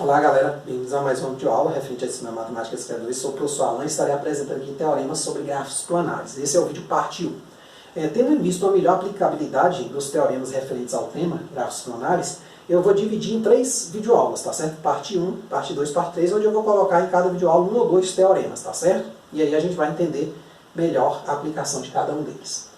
Olá galera, bem-vindos a mais uma videoaula referente a Ensino Matemática Esfera 2. Sou o professor Alan e estarei apresentando aqui teoremas sobre gráficos planares. Esse é o vídeo parte 1. Tendo em vista a melhor aplicabilidade dos teoremas referentes ao tema, gráficos planares, eu vou dividir em 3 videoaulas, tá certo? Parte 1, parte 2, parte 3, onde eu vou colocar em cada videoaula 1 ou 2 teoremas, tá certo? E aí a gente vai entender melhor a aplicação de cada um deles.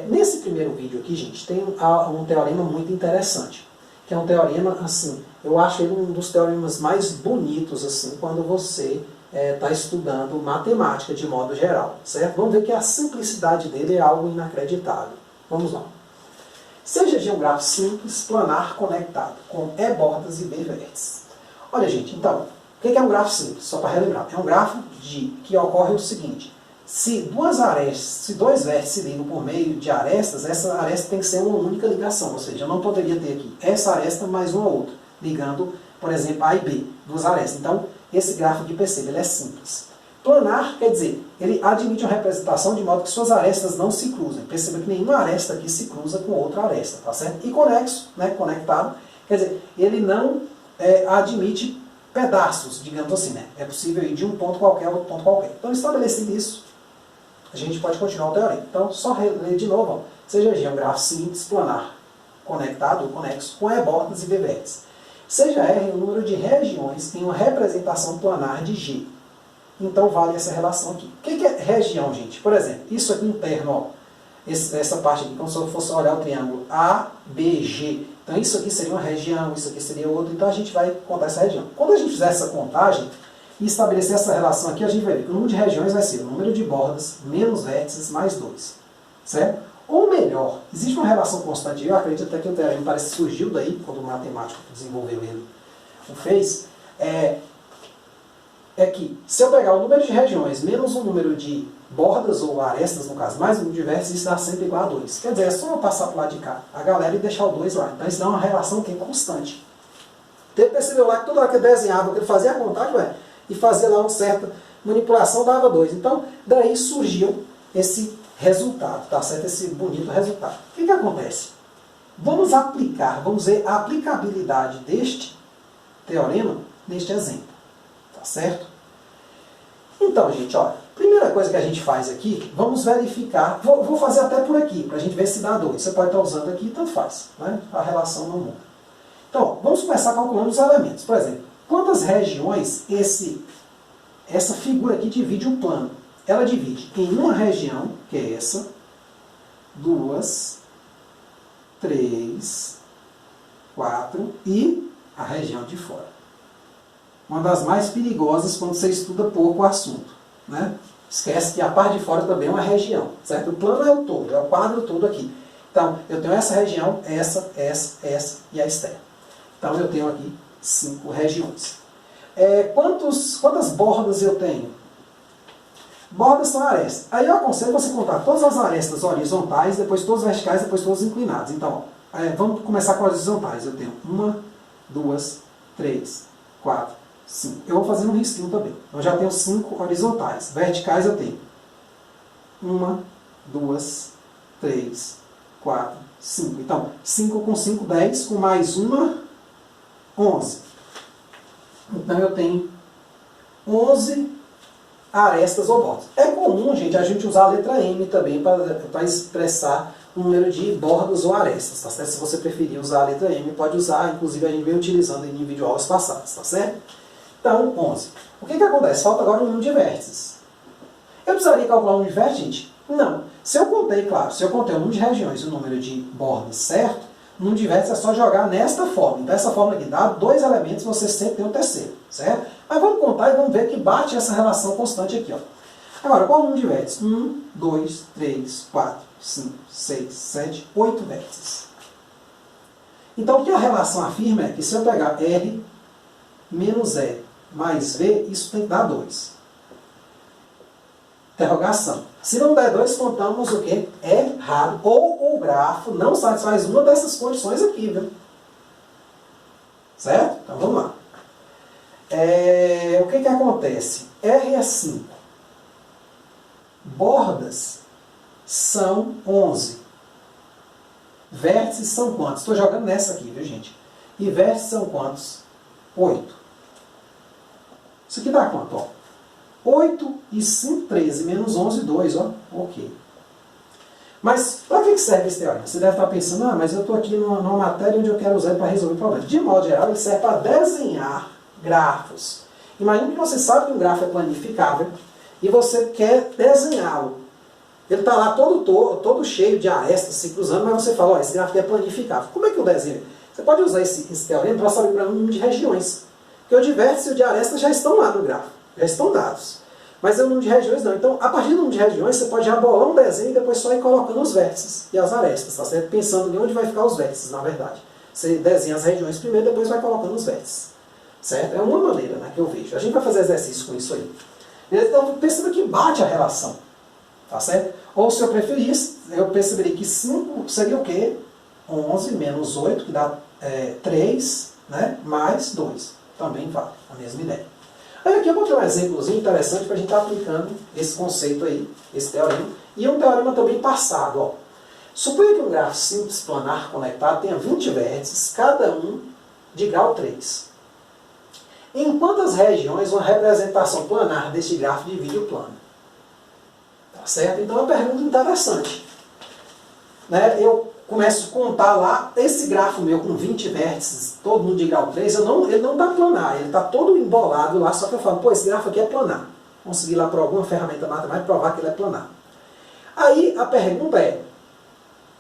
Nesse primeiro vídeo aqui, gente, tem um teorema muito interessante, que é um teorema, assim, eu acho ele um dos teoremas mais bonitos, assim, quando você está estudando matemática de modo geral, certo? Vamos ver que a simplicidade dele é algo inacreditável. Vamos lá. Seja de um gráfico simples, planar, conectado, com E bordas e B vértices. Olha, gente, então, o que é um gráfico simples? Só para relembrar. É um gráfico que ocorre o seguinte: se dois vértices se ligam por meio de arestas, essa aresta tem que ser uma única ligação, ou seja, eu não poderia ter aqui essa aresta mais uma outra, ligando, por exemplo, A e B, duas arestas. Então, esse gráfico aqui, perceba, ele é simples. Planar quer dizer, ele admite uma representação de modo que suas arestas não se cruzem. Perceba que nenhuma aresta aqui se cruza com outra aresta, tá certo? E conexo, né, conectado, quer dizer, ele não admite pedaços, digamos assim, né? É possível ir de um ponto qualquer a outro ponto qualquer. Então, estabelecido isso, a gente pode continuar o teorema. Então, só ler de novo, ó. Seja G um gráfico simples, planar, conectado ou conexo, com E bordas e B vértices. Seja R o número de regiões em uma representação planar de G. Então, vale essa relação aqui. O que é região, gente? Por exemplo, isso aqui interno, ó, essa parte aqui, como se eu fosse olhar o triângulo ABG. Então, isso aqui seria uma região, isso aqui seria outra. Então, a gente vai contar essa região. Quando a gente fizer essa contagem e estabelecer essa relação aqui, a gente vai ver que o número de regiões vai ser o número de bordas menos vértices mais 2. Certo? Ou melhor, existe uma relação constante, eu acredito até que o teorema parece que surgiu daí, quando o matemático que desenvolveu ele o fez, é que se eu pegar o número de regiões menos o número de bordas ou arestas, no caso, mais o número de vértices, isso dá sempre igual a 2. Quer dizer, é só eu passar para o lado de cá, a galera, e deixar o 2 lá. Então isso dá uma relação que é constante. Então ele percebeu lá que toda hora que ele desenhava, que ele fazia a contagem, e fazia lá uma certa manipulação, dava 2. Então, daí surgiu esse resultado, tá certo? Esse bonito resultado. O que acontece? Vamos ver a aplicabilidade deste teorema neste exemplo, tá certo? Então, gente, olha, primeira coisa que a gente faz aqui, vamos verificar, vou fazer até por aqui, para a gente ver se dá 2. Você pode estar usando aqui, tanto faz, né? A relação não muda. Então, vamos começar calculando os elementos. Por exemplo, quantas regiões essa figura aqui divide o plano? Ela divide em uma região, que é essa, 2, 3, 4 e a região de fora. Uma das mais perigosas quando você estuda pouco o assunto, né? Esquece que a parte de fora também é uma região, certo? O plano é o todo, é o quadro todo aqui. Então, eu tenho essa região, essa e a externa. Então, eu tenho aqui 5 regiões. Quantas bordas eu tenho? Bordas são arestas. Aí eu aconselho você contar todas as arestas horizontais, depois todas verticais, depois todas inclinadas. Então, vamos começar com as horizontais. Eu tenho 1, 2, 3, 4, 5. Eu vou fazer um risquinho também. Eu já tenho 5 horizontais. Verticais eu tenho 1, 2, 3, 4, 5. Então, 5 com 5, 10. Com mais 1, 11. Então, eu tenho 11 arestas ou bordas. É comum, gente, a gente usar a letra M também para expressar o número de bordas ou arestas, tá certo? Se você preferir usar a letra M, pode usar, inclusive a gente vem utilizando em videoaulas passadas, tá certo? Então, 11. O que acontece? Falta agora o número de vértices. Eu precisaria calcular o número de vértices, gente? Não. Se eu contei, claro, se eu contei o número de regiões e o número de bordas certo, o número de vértices é só jogar nesta forma. Então, essa forma aqui dá 2 elementos, você sempre tem o terceiro, certo? Mas vamos contar e vamos ver que bate essa relação constante aqui, ó. Agora, qual é o número de vértices? 1, 2, 3, 4, 5, 6, 7, 8 vértices. Então, o que a relação afirma é que se eu pegar R menos E mais V, isso tem que dar 2. Interrogação. Se não der 2, contamos o quê? Errado. Ou o grafo não satisfaz uma dessas condições aqui, viu? Certo? Então, vamos lá. O que acontece? R é 5. Bordas são 11. Vértices são quantos? Estou jogando nessa aqui, viu, gente? E vértices são quantos? 8. Isso aqui dá quanto? Ó? 8 e 5, 13, menos 11, 2. Ó. Ok. Mas para que serve esse teorema? Você deve estar pensando, mas eu estou aqui numa matéria onde eu quero usar ele para resolver o problema. De modo geral, ele serve para desenhar grafos. Imagine que você sabe que um grafo é planificável e você quer desenhá-lo. Ele está lá todo cheio de arestas se cruzando, mas você fala, esse gráfico é planificável. Como é que eu desenho? Você pode usar esse teorema para saber o número de regiões. Porque o de vértice e o de arestas já estão lá no gráfico, já estão dados. Mas o número de regiões não. Então, a partir do número de regiões, você pode já bolar um desenho e depois só ir colocando os vértices e as arestas, tá certo? Pensando em onde vai ficar os vértices, na verdade. Você desenha as regiões primeiro, depois vai colocando os vértices. Certo? É uma maneira, né, que eu vejo. A gente vai fazer exercício com isso aí. Então, perceba que bate a relação. Tá certo? Ou se eu preferisse, eu perceberia que 5 seria o quê? 11 menos 8, que dá 3, né? Mais 2. Também vale a mesma ideia. Aí aqui eu vou ter um exemplozinho interessante para a gente estar aplicando esse conceito aí, esse teorema. E um teorema também passado. Ó. Suponha que um grafo simples planar conectado tenha 20 vértices, cada um de grau 3. Em quantas regiões uma representação planar deste grafo divide o plano? Tá certo? Então é uma pergunta interessante. Né? Eu começo a contar lá, esse grafo meu com 20 vértices, todo mundo de grau 3, ele não está planar, ele está todo embolado lá, só que eu falo, esse grafo aqui é planar. Consegui lá por alguma ferramenta matemática provar que ele é planar. Aí a pergunta é,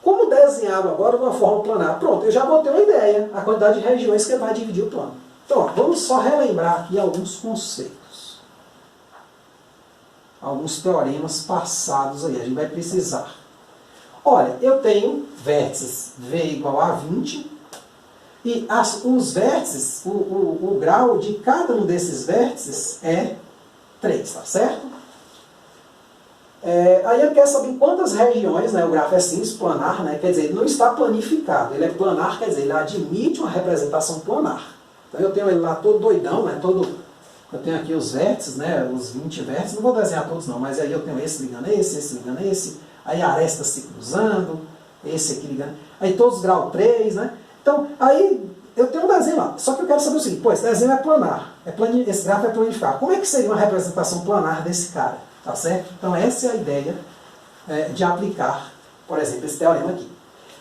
como desenhá-lo agora de uma forma planar? Pronto, eu já botei uma ideia, a quantidade de regiões que ele vai dividir o plano. Então, ó, vamos só relembrar aqui alguns conceitos. Alguns teoremas passados aí, a gente vai precisar. Olha, eu tenho vértices V igual a 20 e os vértices, o grau de cada um desses vértices é 3, tá certo? Aí ele quer saber quantas regiões, né, o grafo é simples, planar, né, quer dizer, ele não está planificado, ele é planar, quer dizer, ele admite uma representação planar. Então eu tenho ele lá todo doidão, né, eu tenho aqui os vértices, né, os 20 vértices, não vou desenhar todos não, mas aí eu tenho esse ligando esse ligando esse, aí a aresta se cruzando, esse aqui ligando, aí todos os grau 3, né? Então, aí eu tenho um desenho lá, só que eu quero saber o seguinte, esse desenho é planar, esse grafo é planificado. Como é que seria uma representação planar desse cara? Tá certo? Então essa é a ideia de aplicar, por exemplo, esse teorema aqui.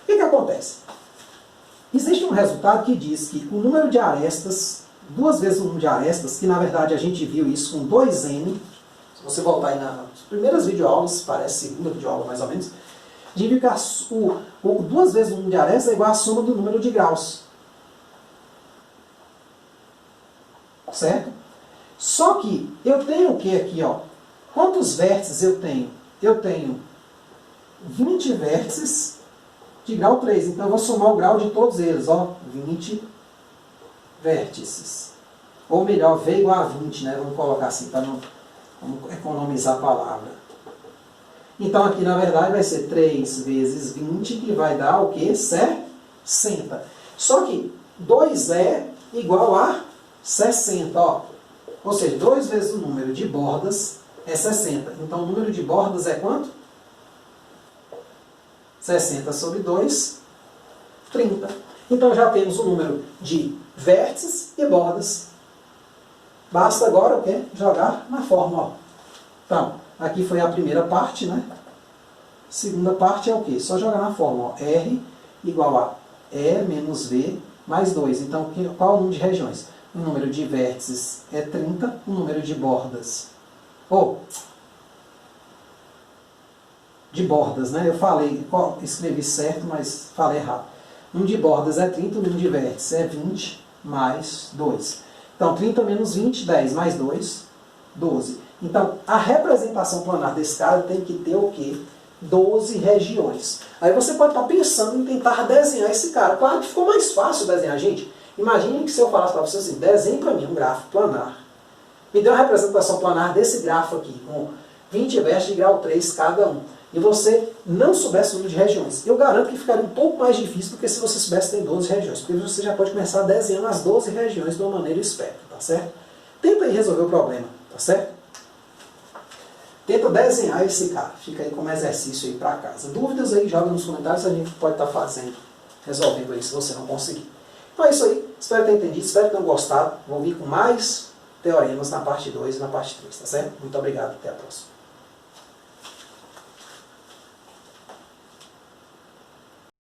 O que acontece? Existe um resultado que diz que o número de arestas, 2 vezes o número de arestas, que na verdade a gente viu isso com 2n, se você voltar aí nas primeiras videoaulas, parece segunda videoaula mais ou menos, a gente viu que 2 vezes o número de arestas é igual à soma do número de graus. Certo? Só que eu tenho o que aqui, ó? Quantos vértices eu tenho? Eu tenho 20 vértices de grau 3. Então eu vou somar o grau de todos eles, ó. 20 vértices. Ou melhor, V igual a 20, né? Vamos colocar assim, para não economizar a palavra. Então aqui na verdade vai ser 3 vezes 20, que vai dar o quê? 60. Só que 2 é igual a 60, ó. Ou seja, 2 vezes o número de bordas é 60. Então o número de bordas é quanto? 60 sobre 2, 30. Então já temos o número de vértices e bordas. Basta agora o quê? Jogar na fórmula. Ó. Então, aqui foi a primeira parte, né? Segunda parte é o quê? Só jogar na fórmula. Ó. R igual a E menos V mais 2. Então, qual é o número de regiões? O número de vértices é 30, o número de bordas. De bordas, né? Eu falei, escrevi certo, mas falei errado. O número de bordas é 30, o número de vértices é 20 mais 2. Então, 30 menos 20, 10 mais 2, 12. Então, a representação planar desse cara tem que ter o quê? 12 regiões. Aí você pode estar pensando em tentar desenhar esse cara. Claro que ficou mais fácil desenhar, gente. Imagine que se eu falasse para você assim, desenhe para mim um grafo planar. Me dê uma representação planar desse grafo aqui, com 20 vértices de grau 3 cada um. E você não soubesse o número de regiões. Eu garanto que ficaria um pouco mais difícil do que se você soubesse que tem 12 regiões. Porque você já pode começar desenhando as 12 regiões de uma maneira esperta, tá certo? Tenta aí resolver o problema, tá certo? Tenta desenhar esse cara. Fica aí como exercício aí para casa. Dúvidas aí, joga nos comentários, a gente pode estar fazendo, resolvendo aí se você não conseguir. Então é isso aí. Espero ter entendido, espero que tenham gostado. Vou vir com mais teoremas na parte 2 e na parte 3, tá certo? Muito obrigado, até a próxima.